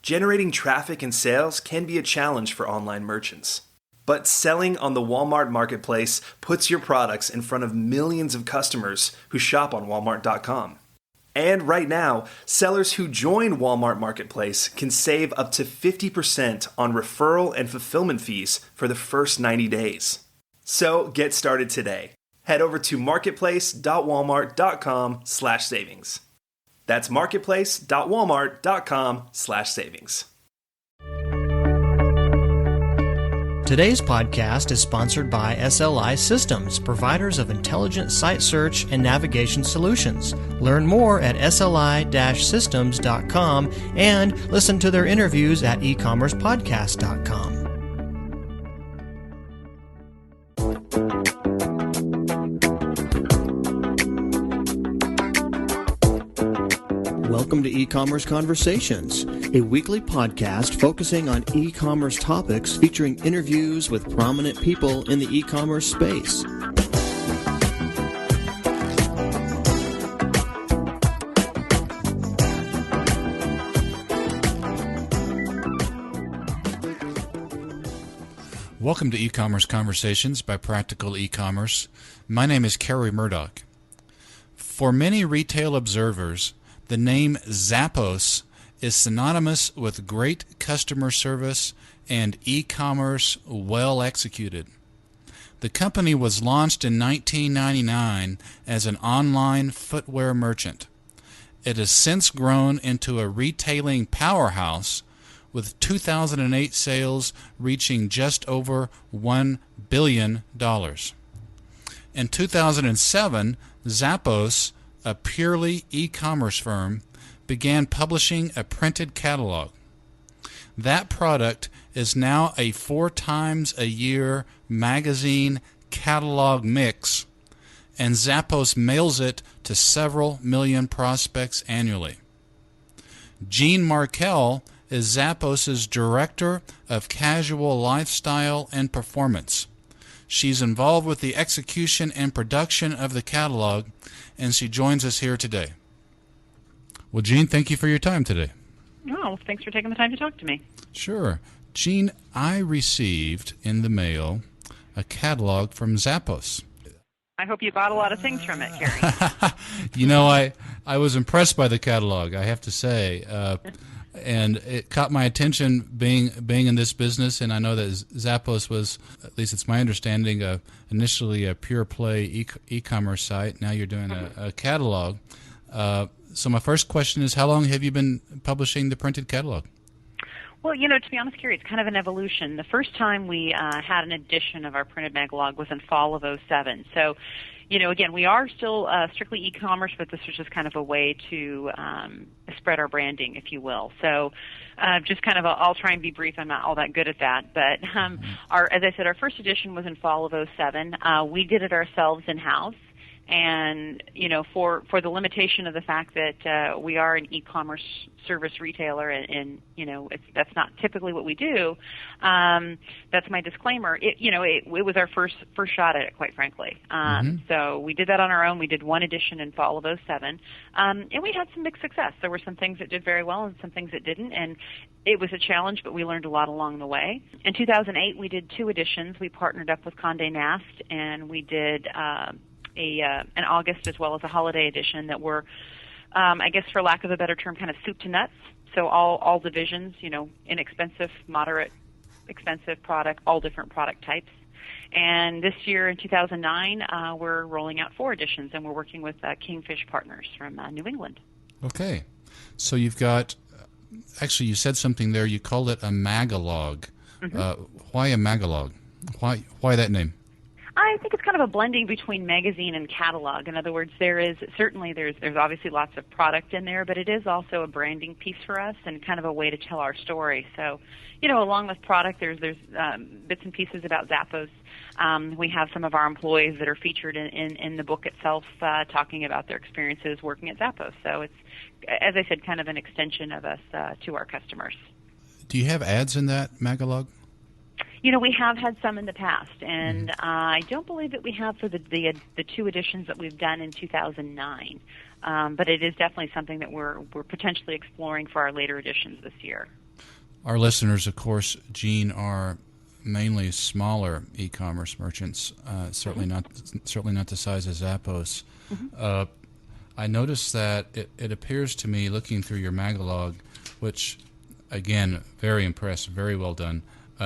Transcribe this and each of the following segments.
Generating traffic and sales can be a challenge for online merchants. But selling on the Walmart Marketplace puts your products in front of millions of customers who shop on Walmart.com. And right now, sellers who join Walmart Marketplace can save up to 50% on referral and fulfillment fees for the first 90 days. So get started today. Head over to marketplace.walmart.com/savings. That's marketplace.walmart.com/savings. Today's podcast is sponsored by SLI Systems, providers of intelligent site search and navigation solutions. Learn more at sli-systems.com and listen to their interviews at ecommercepodcast.com. Welcome to E-Commerce Conversations, a weekly podcast focusing on e-commerce topics featuring interviews with prominent people in the e-commerce space. Welcome to E-Commerce Conversations by Practical E-Commerce. My name is Kerry Murdoch. For many retail observers, the name Zappos is synonymous with great customer service and e-commerce well executed. The company was launched in 1999 as an online footwear merchant. It has since grown into a retailing powerhouse with 2008 sales reaching just over $1 billion. In 2007, Zappos, a purely e-commerce firm, began publishing a printed catalog. That product is now a 4 times a year magazine catalog mix, and Zappos mails it to several million prospects annually. Jean Markel is Zappos's Director of Casual Lifestyle and Performance. She's involved with the execution and production of the catalog, and she joins us here today. Well, Jean, thank you for your time today. Oh, thanks for taking the time to talk to me. Sure. Jean, I received in the mail a catalog from Zappos. I hope you bought a lot of things from it, Kerry. You know, I was impressed by the catalog, I have to say. And it caught my attention being in this business, and I know that Zappos was, at least it's my understanding, initially a pure play e-commerce site. Now you're doing a catalog. So my first question is, how long have you been publishing the printed catalog? Well, to be honest, Kerry, it's kind of an evolution. The first time we had an edition of our printed magalog was in fall of '07. So, again, we are still strictly e-commerce, but this was just kind of a way to spread our branding, if you will. So just kind of I'll try and be brief. I'm not all that good at that. But as I said, our first edition was in fall of '07. We did it ourselves in-house. And, for the limitation of the fact that we are an e-commerce service retailer and that's not typically what we do, that's my disclaimer. It was our first shot at it, quite frankly. So we did that on our own. We did one edition in fall of '07, and we had some mixed success. There were some things that did very well and some things that didn't, and it was a challenge, but we learned a lot along the way. In 2008, we did 2 editions. We partnered up with Condé Nast, and we did an August as well as a holiday edition that were, I guess for lack of a better term, kind of soup to nuts. So all divisions, inexpensive, moderate, expensive product, all different product types. And this year in 2009, we're rolling out 4 editions, and we're working with Kingfish Partners from New England. Okay. So you've got, actually you said something there, you called it a magalog. Why a magalog? Why that name? I think it's kind of a blending between magazine and catalog. In other words, there's obviously lots of product in there, but it is also a branding piece for us and kind of a way to tell our story. So, along with product, there's bits and pieces about Zappos. We have some of our employees that are featured in the book itself talking about their experiences working at Zappos. So it's, as I said, kind of an extension of us to our customers. Do you have ads in that magalog? We have had some in the past, and I don't believe that we have for the 2 editions that we've done in 2009. But it is definitely something that we're potentially exploring for our later editions this year. Our listeners, of course, Jean, are mainly smaller e-commerce merchants, certainly not the size of Zappos. I noticed that it appears to me, looking through your Magalog, which, again, very impressed, very well done.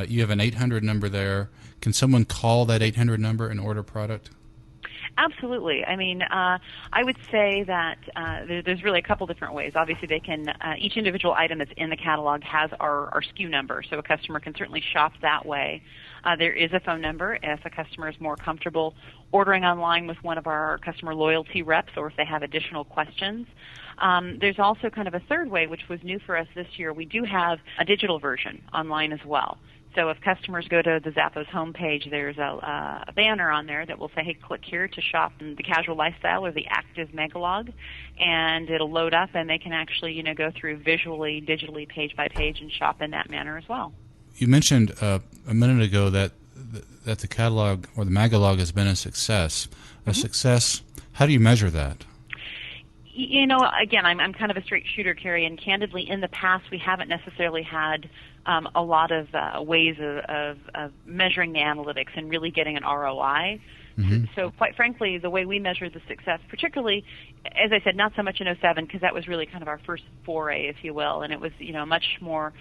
You have an 800 number there. Can someone call that 800 number and order product? Absolutely. I mean, I would say that there's really a couple different ways. Obviously, they can each individual item that's in the catalog has our SKU number, so a customer can certainly shop that way. There is a phone number if a customer is more comfortable ordering online with one of our customer loyalty reps, or if they have additional questions. There's also kind of a third way, which was new for us this year. We do have a digital version online as well. So if customers go to the Zappos homepage, there's a banner on there that will say, hey, click here to shop in the casual lifestyle or the active Megalog, and it'll load up, and they can actually, go through visually, digitally, page by page, and shop in that manner as well. You mentioned a minute ago that the catalog or the Magalog has been a success. A success, how do you measure that? Again, I'm kind of a straight shooter, Carrie, and candidly, in the past, we haven't necessarily had a lot of ways of measuring the analytics and really getting an ROI. So quite frankly, the way we measure the success, particularly, as I said, not so much in '07 because that was really kind of our first foray, if you will, and it was a much more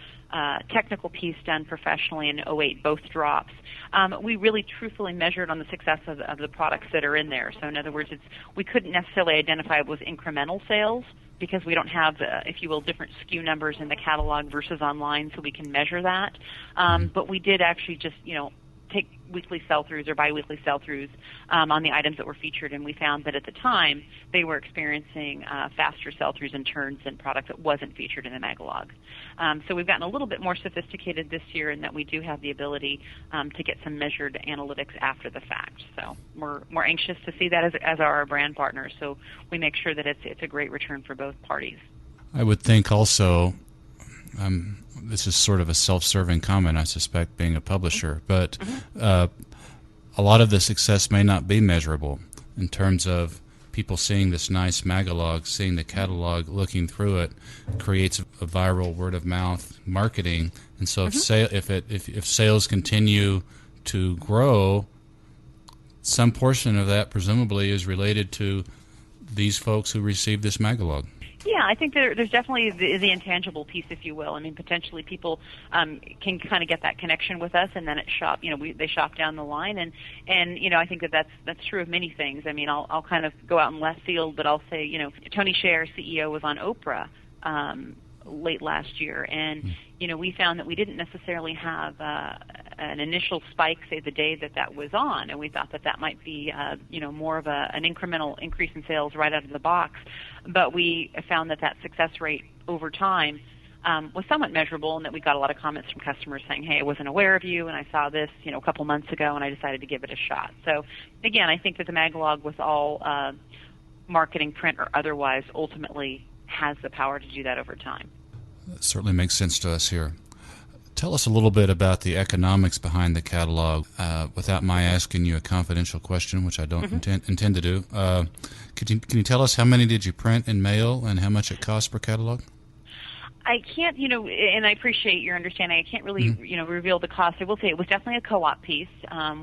technical piece done professionally in '08, both drops. We really truthfully measured on the success of the products that are in there. So in other words, we couldn't necessarily identify it was incremental sales because we don't have, if you will, different SKU numbers in the catalog versus online, so we can measure that. But we did actually just, take weekly sell-throughs or biweekly sell-throughs on the items that were featured, and we found that at the time they were experiencing faster sell-throughs and turns than product that wasn't featured in the Magalog. So we've gotten a little bit more sophisticated this year in that we do have the ability to get some measured analytics after the fact. So we're anxious to see that as our brand partners, so we make sure that it's a great return for both parties. I would think also, this is sort of a self-serving comment, I suspect, being a publisher, but a lot of the success may not be measurable in terms of people seeing this nice Magalog, seeing the catalog, looking through it, creates a viral word-of-mouth marketing. And so if sales continue to grow, some portion of that presumably is related to these folks who received this Magalog. Yeah, I think there's definitely the intangible piece, if you will. I mean, potentially people can kind of get that connection with us, and then they shop down the line, and I think that's true of many things. I mean, I'll kind of go out in left field, but I'll say, Tony Hsieh, our CEO, was on Oprah late last year, and we found that we didn't necessarily have an initial spike, say the day that was on, and we thought that might be more of an incremental increase in sales right out of the box. But we found that success rate over time was somewhat measurable, and that we got a lot of comments from customers saying, hey, I wasn't aware of you, and I saw this a couple months ago, and I decided to give it a shot. So again, I think that the Magalog, with all marketing, print or otherwise, ultimately has the power to do that over time. That certainly makes sense to us here. Tell us a little bit about the economics behind the catalog, without my asking you a confidential question, which I don't intend to do. Can you tell us how many did you print and mail, and how much it cost per catalog? I can't, and I appreciate your understanding. I can't really, reveal the cost. I will say it was definitely a co-op piece.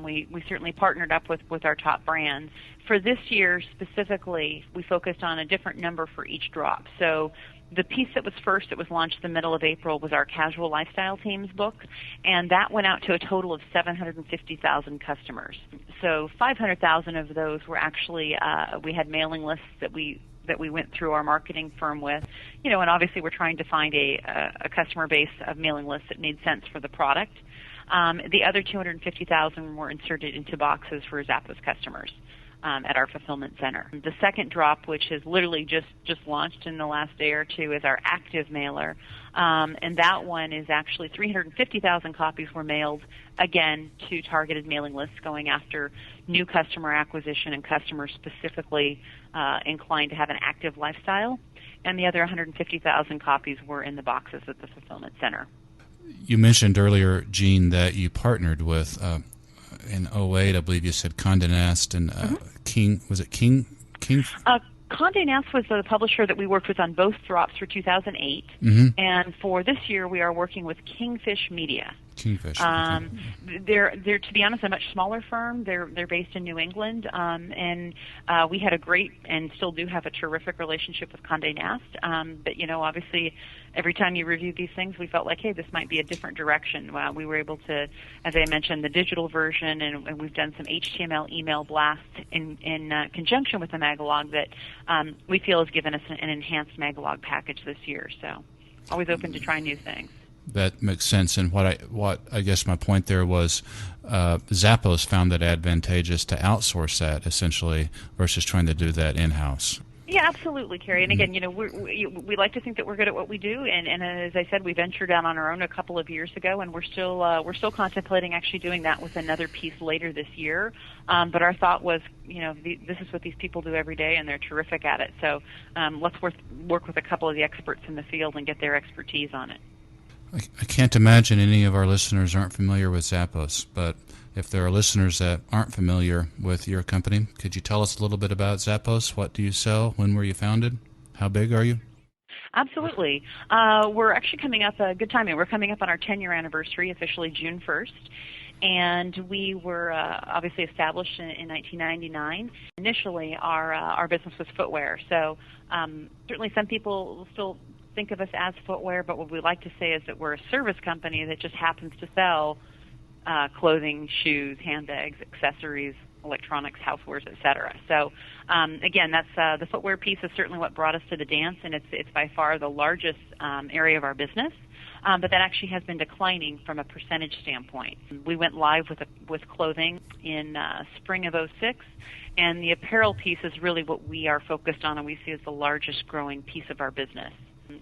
We certainly partnered up with our top brands. For this year specifically, we focused on a different number for each drop. So the piece that was first, that was launched the middle of April, was our Casual Lifestyle Teams book, and that went out to a total of 750,000 customers. So 500,000 of those were actually, we had mailing lists that we went through our marketing firm with, and obviously we're trying to find a customer base of mailing lists that made sense for the product. The other 250,000 were inserted into boxes for Zappos customers at our fulfillment center. The second drop, which is literally just launched in the last day or two, is our active mailer, and that one is actually 350,000 copies were mailed, again, to targeted mailing lists going after new customer acquisition and customers specifically inclined to have an active lifestyle, and the other 150,000 copies were in the boxes at the fulfillment center. You mentioned earlier, Jean, that you partnered with, in '08, I believe you said Condé Nast and King, was it King? Condé Nast was the publisher that we worked with on both drops for 2008, and for this year we are working with Kingfish Media. Kingfish. They're to be honest a much smaller firm. They're based in New England, and we had a great and still do have a terrific relationship with Condé Nast. But obviously, every time you review these things, we felt like, hey, this might be a different direction. We were able to, as I mentioned, the digital version, and we've done some HTML email blasts in conjunction with the Magalog that we feel has given us an enhanced Magalog package this year. So, always open to try new things. That makes sense. And what I guess my point there was, Zappos found that advantageous to outsource that essentially versus trying to do that in-house. Yeah, absolutely, Carrie. And again, we like to think that we're good at what we do. And as I said, we ventured out on our own a couple of years ago, and we're still contemplating actually doing that with another piece later this year. But our thought was, this is what these people do every day, and they're terrific at it. So let's work with a couple of the experts in the field and get their expertise on it. I can't imagine any of our listeners aren't familiar with Zappos, but if there are listeners that aren't familiar with your company, could you tell us a little bit about Zappos? What do you sell? When were you founded? How big are you? Absolutely. We're actually coming up, good timing. We're coming up on our 10-year anniversary, officially June 1st. And we were obviously established in 1999. Initially, our business was footwear. So certainly some people still think of us as footwear, but what we like to say is that we're a service company that just happens to sell clothing, shoes, handbags, accessories, electronics, housewares, etc. So again, that's the footwear piece is certainly what brought us to the dance, and it's by far the largest area of our business. But that actually has been declining from a percentage standpoint. We went live with clothing in spring of '06, and the apparel piece is really what we are focused on, and we see as the largest growing piece of our business.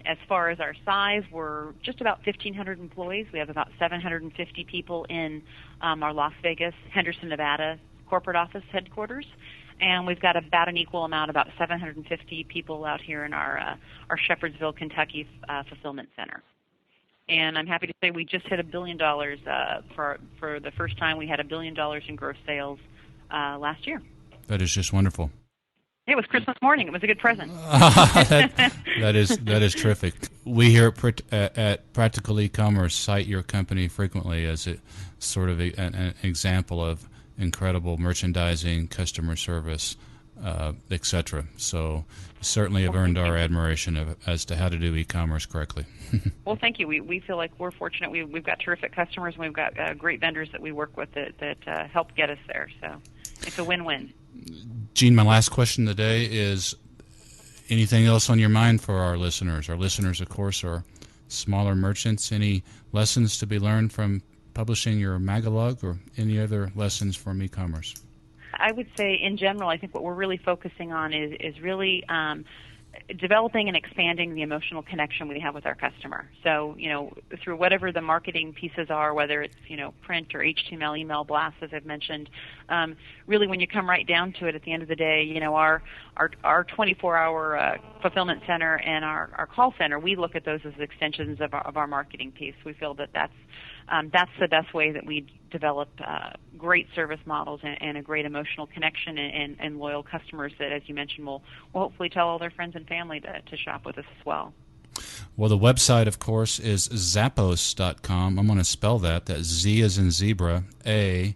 As far as our size, we're just about 1,500 employees. We have about 750 people in our Las Vegas, Henderson, Nevada corporate office headquarters, and we've got about an equal amount, about 750 people out here in our Shepherdsville, Kentucky fulfillment center. And I'm happy to say we just hit $1 billion for the first time. We had $1 billion in gross sales last year. That is just wonderful. It was Christmas morning. It was a good present. That is terrific. We here at Practical E-Commerce cite your company frequently as a sort of an example of incredible merchandising, customer service, etc. So certainly have earned our admiration as to how to do e-commerce correctly. Well, thank you. We feel like we're fortunate. We've got terrific customers, and we've got great vendors that we work with that help get us there. So it's a win-win. Gene, my last question today is anything else on your mind for our listeners? Our listeners, of course, are smaller merchants. Any lessons to be learned from publishing your Magalog or any other lessons from e-commerce? I would say in general, I think what we're really focusing on is really developing and expanding the emotional connection we have with our customer. So, through whatever the marketing pieces are, whether it's, print or HTML, email blasts, as I've mentioned, really when you come right down to it at the end of the day, our 24-hour fulfillment center and our call center, we look at those as extensions of our marketing piece. We feel that that's the best way that we develop great service models and a great emotional connection and loyal customers that, as you mentioned, will hopefully tell all their friends and family to shop with us as well. Well, the website, of course, is Zappos.com. I'm going to spell that. That's Z as in zebra, A,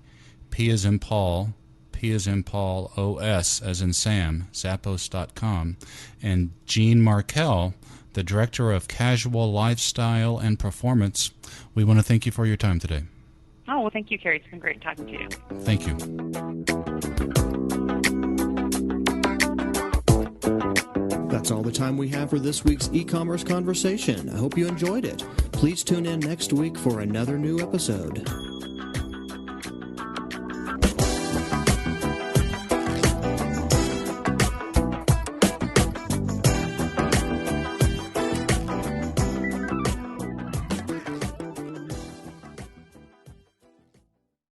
P as in Paul, P as in Paul, O-S as in Sam, Zappos.com. And Gene Markell, the Director of Casual Lifestyle and Performance, we want to thank you for your time today. Oh, well, thank you, Carrie. It's been great talking to you. Thank you. That's all the time we have for this week's e-commerce conversation. I hope you enjoyed it. Please tune in next week for another new episode.